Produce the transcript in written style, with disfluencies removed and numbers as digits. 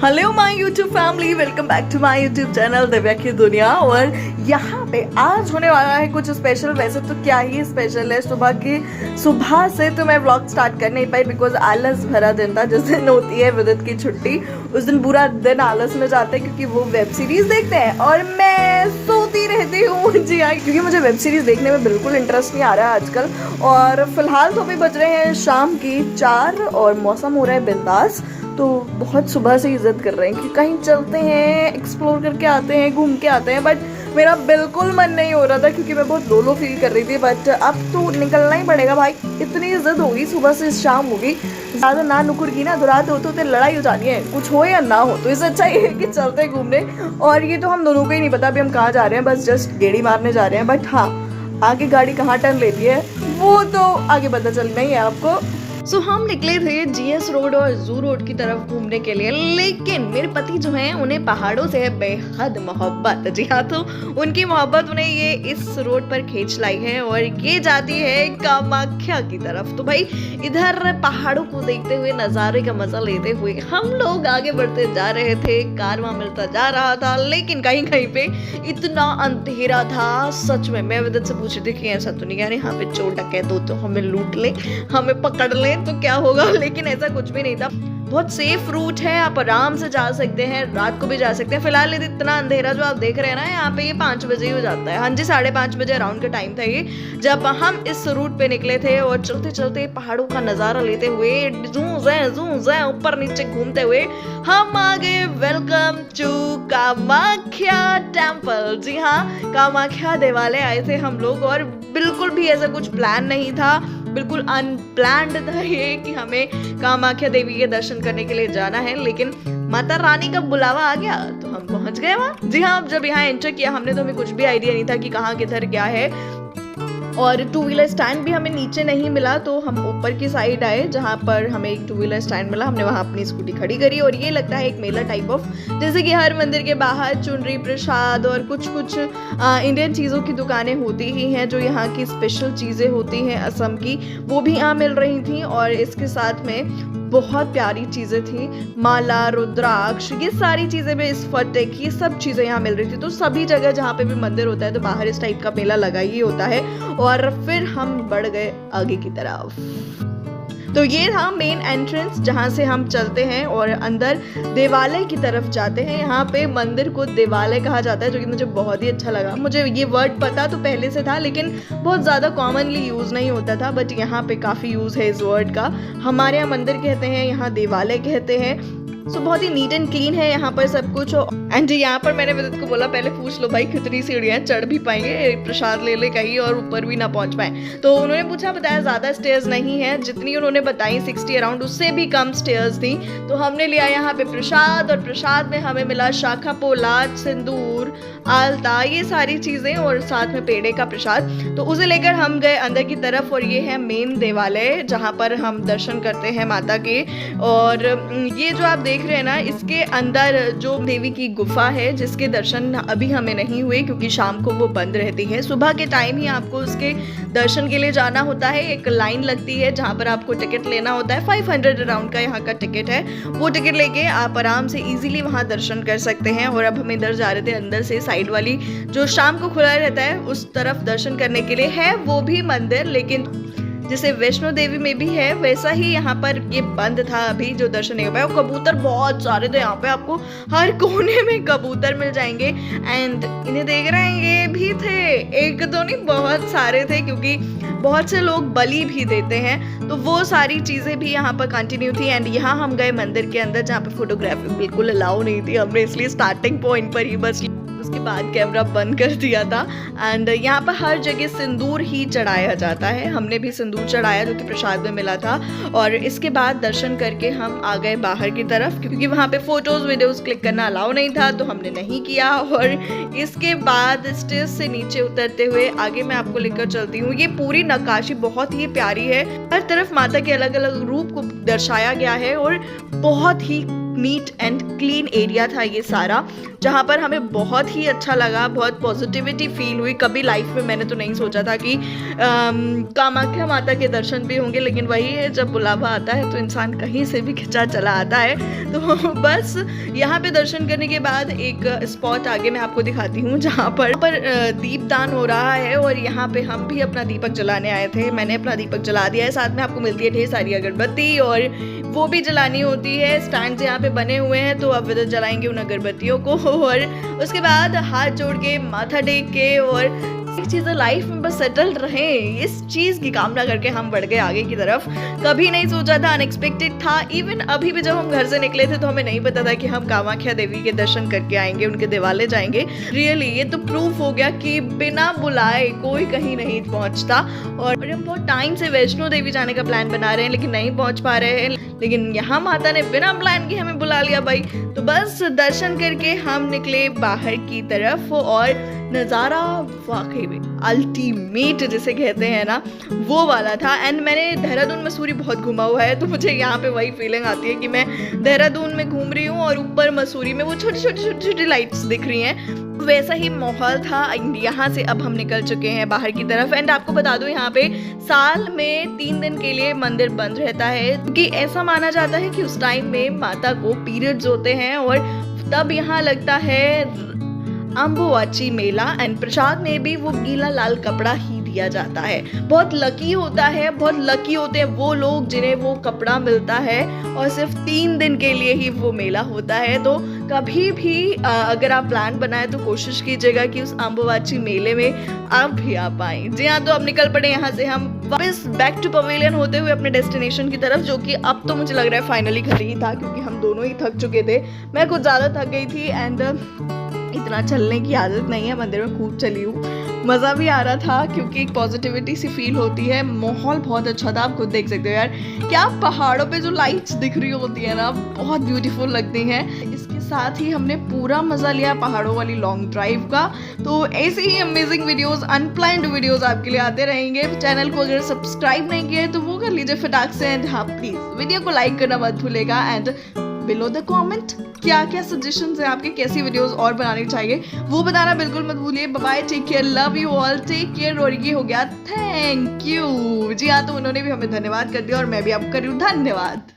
Hello my YouTube family, welcome back to my YouTube channel Divya की दुनिया। और यहाँ पे आज होने वाला है कुछ स्पेशल। वैसे तो क्या ही स्पेशल है, सुबह से तो मैं व्लॉग स्टार्ट कर नहीं पाई बिकॉज आलस भरा दिन था। जिस दिन होती है विदित की छुट्टी उस दिन पूरा दिन आलस में जाता है क्योंकि वो वेब सीरीज देखते हैं और मैं सोती रहती हूँ। जी हाँ, क्योंकि मुझे वेब सीरीज देखने में बिल्कुल इंटरेस्ट नहीं आ रहा है आजकल। और फिलहाल तो अभी बज रहे हैं शाम की 4 और मौसम हो रहा है बिंदास। तो बहुत सुबह से ही जिद कर रहे हैं कि कहीं चलते हैं, एक्सप्लोर करके आते हैं, घूम के आते हैं। बट मेरा बिल्कुल मन नहीं हो रहा था क्योंकि मैं बहुत लो फील कर रही थी। बट अब तो निकलना ही पड़ेगा भाई, इतनी जिद होगी, सुबह से शाम होगी। ज़्यादा ना नुकुरगी ना तो रात होते लड़ाई हो जानी है, कुछ हो या ना हो। तो इससे अच्छा ये है कि चलते हैं घूमने। और ये तो हम दोनों को ही नहीं पता अभी हम कहाँ जा रहे हैं, बस जस्ट गेड़ी मारने जा रहे हैं। बट हाँ, आगे गाड़ी कहाँ टर्न लेती है वो तो आगे पता चलना ही है आपको। सो हम निकले थे जीएस रोड और जू रोड की तरफ घूमने के लिए, लेकिन मेरे पति जो हैं उन्हें पहाड़ों से है बेहद मोहब्बत। जी हाँ, तो उनकी मोहब्बत उन्हें ये इस रोड पर खींच लाई है और ये जाती है कामाख्या की तरफ। तो भाई इधर पहाड़ों को देखते हुए, नज़ारे का मजा लेते हुए हम लोग आगे बढ़ते जा रहे थे। कारवां मिलता जा रहा था, लेकिन कहीं कहीं पे इतना अंधेरा था सच में। मैं विदित से पूछ रही थी कि ऐसा तो नहीं यार यहाँ पे चोर डकैत हो तो हमें लूट ले, हमें पकड़ ले तो क्या होगा, लेकिन ऐसा कुछ भी नहीं था। बहुत सेफ रूट है, आप आराम से जा सकते हैं, रात को भी जा सकते हैं। फिलहाल इतना अंधेरा जो आप देख रहे हैं ना, यहाँ पे ये 5 बजे ही हो जाता है। हाँ जी, 5:30 बजे अराउंड का टाइम था ये जब हम इस रूट पे निकले थे। और चलते चलते पहाड़ों का नजारा लेते हुए, ऊपर नीचे घूमते हुए हम आ गए वेलकम टू कामाख्या टेम्पल। जी हाँ, कामाख्या देवालय आए थे हम लोग और बिल्कुल भी ऐसा कुछ प्लान नहीं था, बिल्कुल अनप्लान्ड था ये कि हमें कामाख्या देवी के दर्शन करने के लिए जाना है। लेकिन माता रानी का बुलावा आ गया तो हम पहुंच गए वहाँ। जी हाँ, जब यहाँ एंटर किया हमने तो हमें कुछ भी आइडिया नहीं था कि कहाँ किधर क्या है। और 2 व्हीलर स्टैंड भी हमें नीचे नहीं मिला तो हम ऊपर की साइड आए जहाँ पर हमें एक 2 व्हीलर स्टैंड मिला। हमने वहाँ अपनी स्कूटी खड़ी करी और ये लगता है एक मेला टाइप ऑफ, जैसे कि हर मंदिर के बाहर चुनरी, प्रसाद और कुछ इंडियन चीज़ों की दुकानें होती ही हैं। जो यहाँ की स्पेशल चीज़ें होती हैं असम की, वो भी यहाँ मिल रही थी। और इसके साथ में बहुत प्यारी चीज़ें थी, माला, रुद्राक्ष, ये सारी चीज़ें भी, इस फटेक, ये सब चीज़ें यहाँ मिल रही थी। तो सभी जगह जहाँ पे भी मंदिर होता है तो बाहर इस टाइप का मेला लगा ही होता है। और फिर हम बढ़ गए आगे की तरफ। तो ये था मेन एंट्रेंस जहाँ से हम चलते हैं और अंदर देवालय की तरफ जाते हैं। यहाँ पे मंदिर को देवालय कहा जाता है, जो कि मुझे बहुत ही अच्छा लगा। मुझे ये वर्ड पता तो पहले से था लेकिन बहुत ज़्यादा कॉमनली यूज़ नहीं होता था, बट यहाँ पे काफ़ी यूज़ है इस वर्ड का। हमारे यहाँ मंदिर कहते हैं, यहाँ देवालय कहते हैं। सो बहुत ही नीट एंड क्लीन है यहाँ पर सब कुछ। एंड यहाँ पर मैंने विदित को बोला पहले पूछ लो भाई कितनी सीढ़ियाँ चढ़ भी पाएंगे, प्रसाद ले ले कहीं और ऊपर भी ना पहुँच पाए। तो उन्होंने पूछा, बताया ज़्यादा स्टेयर्स नहीं है, जितनी उन्होंने बताई 60 अराउंड, उससे भी कम स्टेयर्स थी। तो हमने लिया यहाँ पे प्रसाद और प्रसाद में हमें मिला शाखा पोला, सिंदूर, आलता, ये सारी चीज़ें और साथ में पेड़े का प्रसाद। तो उसे लेकर हम गए अंदर की तरफ और ये है मेन देवालय जहाँ पर हम दर्शन करते हैं माता के। और ये जो आप देख रहे हैं ना, इसके अंदर जो देवी की गुफा है जिसके दर्शन अभी हमें नहीं हुए क्योंकि शाम को वो बंद रहती है। सुबह के टाइम ही आपको उसके दर्शन के लिए जाना होता है। एक लाइन लगती है जहाँ पर आपको टिकट लेना होता है, 500 अराउंड का यहाँ का टिकट है। वो टिकट लेके आप आराम से इजीली वहाँ दर्शन कर सकते हैं। और अब हम इधर जा रहे थे अंदर से, साइड वाली जो शाम को खुला रहता है उस तरफ दर्शन करने के लिए है वो भी मंदिर, लेकिन जैसे वैष्णो देवी में भी है वैसा ही यहाँ पर ये बंद था अभी, जो दर्शन नहीं हो पाया। कबूतर बहुत सारे थे यहाँ पे, आपको हर कोने में कबूतर मिल जाएंगे। एंड इन्हें देख रहे हैं, ये भी थे, एक दो नहीं बहुत सारे थे क्योंकि बहुत से लोग बलि भी देते हैं। तो वो सारी चीज़ें भी यहाँ पर कंटिन्यू थी। एंड यहाँ हम गए मंदिर के अंदर जहाँ पर फोटोग्राफी बिल्कुल अलाउ नहीं थी, हमने इसलिए स्टार्टिंग पॉइंट पर ही बस, उसके बाद कैमरा बंद कर दिया था। एंड यहाँ पर हर जगह सिंदूर ही चढ़ाया जाता है, हमने भी सिंदूर चढ़ाया जो कि प्रसाद में मिला था। और इसके बाद दर्शन करके हम आ गए बाहर की तरफ क्योंकि वहाँ पे फोटोज वीडियोस क्लिक करना अलाउ नहीं था तो हमने नहीं किया। और इसके बाद स्टेज से नीचे उतरते हुए आगे मैं आपको लेकर चलती हूँ। ये पूरी नक्काशी बहुत ही प्यारी है, हर तरफ माता के अलग अलग रूप को दर्शाया गया है और बहुत ही नीट एंड क्लीन एरिया था ये सारा, जहाँ पर हमें बहुत ही अच्छा लगा, बहुत पॉजिटिविटी फील हुई। कभी लाइफ में मैंने तो नहीं सोचा था कि कामाख्या माता के दर्शन भी होंगे, लेकिन वही है, जब बुलावा आता है तो इंसान कहीं से भी खिंचा चला आता है। तो बस यहाँ पे दर्शन करने के बाद एक स्पॉट आगे मैं आपको दिखाती हूँ, जहाँ पर दीपदान हो रहा है और यहाँ पे हम भी अपना दीपक जलाने आए थे। मैंने अपना दीपक जला दिया है, साथ में आपको मिलती है ढेर सारी अगरबत्ती और वो भी जलानी होती है। स्टैंड यहाँ पे बने हुए हैं, तो अब इधर जलाएंगे उन अगरबत्तियों को और उसके बाद हाथ जोड़ के माथा टेक के और चीज़ें लाइफ में बस सेटल रहें, इस चीज़ की कामना करके हम बढ़ गए आगे की तरफ। कभी नहीं सोचा था, अनएक्सपेक्टेड था। इवन अभी भी जब हम घर से निकले थे तो हमें नहीं पता था कि हम कामाख्या देवी के दर्शन करके आएंगे, उनके दिवाले जाएंगे। रियली ये तो प्रूफ हो गया कि बिना बुलाए कोई कहीं नहीं पहुंचता। और हम बहुत टाइम से वैष्णो देवी जाने का प्लान बना रहे हैं, लेकिन नहीं पहुंच पा रहे हैं, लेकिन यहाँ माता ने बिना प्लान के हमें बुला लिया भाई। तो बस दर्शन करके हम निकले बाहर की तरफ और नज़ारा वाकई में अल्टीमेट जिसे कहते हैं ना, वो वाला था। एंड मैंने देहरादून मसूरी बहुत घूमा हुआ है, तो मुझे यहाँ पे वही फीलिंग आती है कि मैं देहरादून में घूम रही हूँ और ऊपर मसूरी में वो छोटी छोटी छोटी छोटी लाइट्स दिख रही हैं। वैसा ही माहौल था। यहाँ से अब हम निकल चुके हैं बाहर की तरफ। एंड आपको बता दूं, यहाँ पे साल में 3 दिन के लिए मंदिर बंद रहता है, क्योंकि ऐसा माना जाता है कि उस टाइम में माता को पीरियड्स होते हैं और तब यहाँ लगता है अम्बुवाची मेला। एंड प्रसाद में भी वो गीला लाल कपड़ा ही दिया जाता है। बहुत लकी होता है, बहुत लकी होते हैं वो लोग जिन्हें वो कपड़ा मिलता है, और सिर्फ 3 दिन के लिए ही वो मेला होता है। तो कभी भी अगर आप प्लान बनाए तो कोशिश कीजिएगा कि उस अम्बुवाची मेले में आप भी आ पाएं। जी हाँ, तो अब निकल पड़े यहाँ से हम वापस बैक टू पवेलियन होते हुए अपने डेस्टिनेशन की तरफ, जो कि अब तो मुझे लग रहा है फाइनली घर ही था, क्योंकि हम दोनों ही थक चुके थे। मैं कुछ ज़्यादा थक गई थी एंड इतना चलने की आदत नहीं है, मंदिर में खूब चली हूँ। मज़ा भी आ रहा था क्योंकि एक पॉजिटिविटी सी फील होती है। माहौल बहुत अच्छा था, आप खुद देख सकते हो यार, क्या पहाड़ों पे जो लाइट्स दिख रही होती है ना, बहुत ब्यूटीफुल लगती हैं। इसके साथ ही हमने पूरा मज़ा लिया पहाड़ों वाली लॉन्ग ड्राइव का। तो ऐसे ही अमेजिंग वीडियोस, अनप्लान्ड वीडियोस आपके लिए आते रहेंगे। चैनल को अगर सब्सक्राइब नहीं किया है तो वो कर लीजिए फटाक से। एंड हाँ, प्लीज़ वीडियो को लाइक करना मत भूलेगा। एंड बिलो द कमेंट क्या क्या सजेशंस है आपके, कैसी वीडियोस और बनानी चाहिए वो बताना बिल्कुल मत भूलिए। Bye, take care, love you all, take care. और ये हो गया थैंक यू। जी हाँ, तो उन्होंने भी हमें धन्यवाद कर दिया और मैं भी आपको कर रही हूँ धन्यवाद।